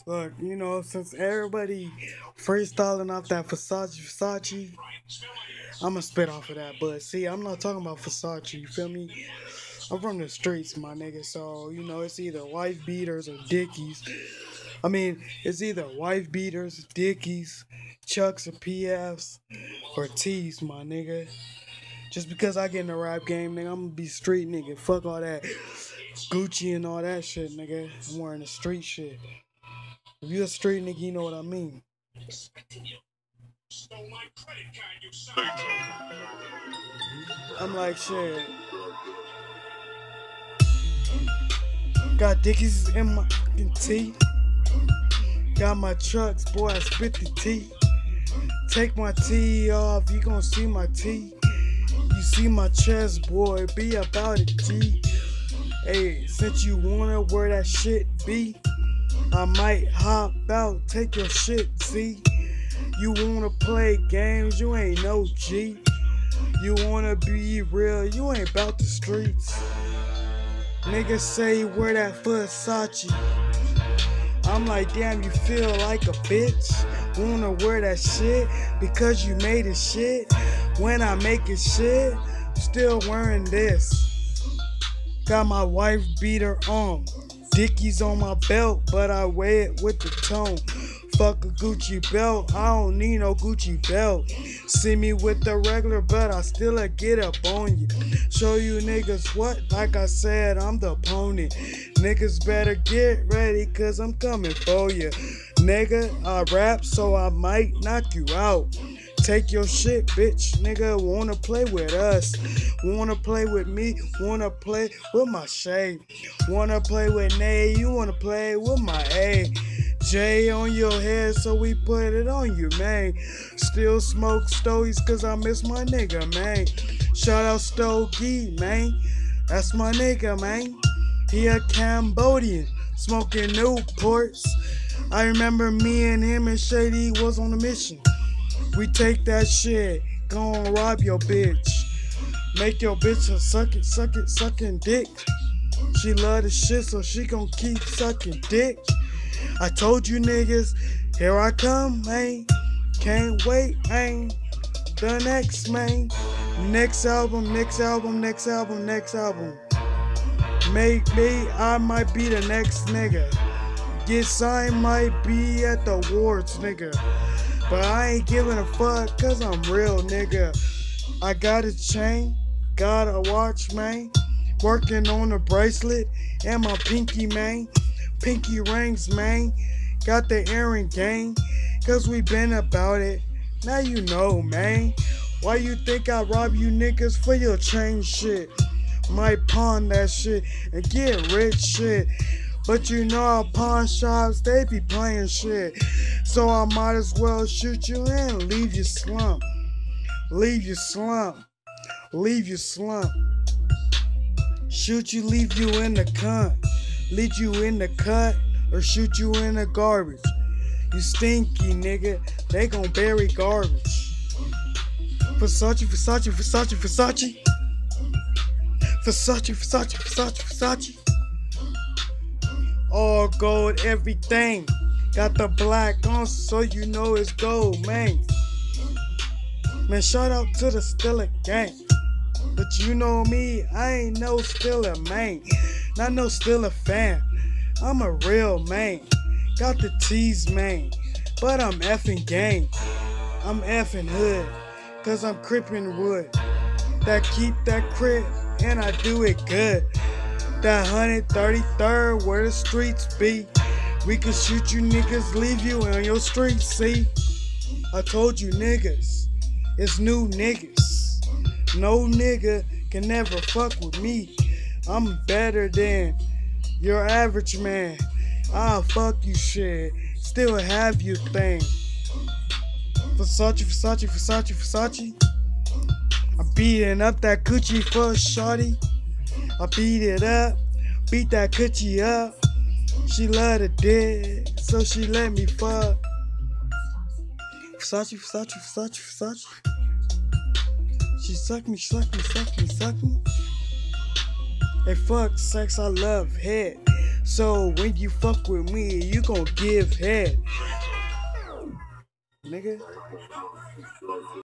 Look, since everybody freestyling off that Versace, I'ma spit off of that. But see, I'm not talking about Versace, you feel me? I'm from the streets, my nigga. So, it's either wife beaters or dickies. I mean, it's either wife beaters, dickies, chucks or PFs, or T's, my nigga. Just because I get in the rap game, nigga, I'm gonna be street nigga. Fuck all that Gucci and all that shit, nigga. I'm wearing the street shit. If you a street nigga, you know what I mean. I'm like, shit. Got dickies in my fucking teeth. Got my trucks, boy, I spit the tea. Take my tee off, you gon' see my tee. You see my chest, boy, be about it, G. Hey, since you wanna wear that shit, B, I might hop out, take your shit, see. You wanna play games, you ain't no G. You wanna be real, you ain't about the streets. Niggas say wear that Versace. I'm like, damn, you feel like a bitch. Wanna wear that shit because you made it shit. When I make it shit, still wearing this. Got my wife beater on. Dickies on my belt, but I wear it with the tone. Fuck a Gucci belt, I don't need no Gucci belt. See me with the regular, but I still get up on you. Show you niggas what? Like I said, I'm the opponent. Niggas better get ready, cause I'm coming for you. Nigga, I rap, so I might knock you out. Take your shit, bitch. Nigga, wanna play with us. Wanna play with me. Wanna play with my shade. Wanna play with Nay. You wanna play with my A. J on your head, so we put it on you, man. Still smoke stogies, cause I miss my nigga, man. Shout out Stogie, man. That's my nigga, man. He a Cambodian, smoking Newports. I remember me and him and Shady was on a mission. We take that shit, go and rob your bitch. Make your bitch a sucking dick. She love the shit, so she gon' keep sucking dick. I told you niggas, here I come, man. Can't wait, man. The next, man. Next album, next album, next album, next album. Maybe I might be the next nigga. Get signed, might be at the awards, nigga. But I ain't giving a fuck, cause I'm real, nigga. I got a chain, got a watch, man. Working on a bracelet and my pinky, man. Pinky rings, man. Got the earring gang, cause we been about it. Now you know, man. Why you think I rob you niggas for your chain shit? Might pawn that shit and get rich shit. But you know our pawn shops, they be playing shit. So I might as well shoot you and leave you slump. Leave you slump. Leave you slump. Shoot you, leave you in the cunt. Leave you in the cut or shoot you in the garbage. You stinky nigga, they gon' bury garbage. Versace, Versace, Versace, Versace. Versace, Versace, Versace, Versace. All gold, everything. Got the black on, so you know it's gold, man. Man, shout out to the Stiller gang. But you know me, I ain't no Stiller man. Not no Stiller fan. I'm a real man. Got the T's, man. But I'm effing gang. I'm effing hood. Cause I'm crippin' wood. That keep that crib, and I do it good. That 133rd where the streets be. We can shoot you niggas, leave you on your street, see? I told you niggas, it's new niggas. No nigga can never fuck with me. I'm better than your average man. I'll fuck you shit, still have your thing. Versace, Versace, Versace, Versace. I'm beating up that coochie for shawty. I beat it up, beat that coochie up. She love the dick, so she let me fuck. Versace, Versace, Versace, Versace. She suck me, suck me, suck me, suck me. Hey, fuck sex, I love head. So when you fuck with me, you gon' give head. Nigga.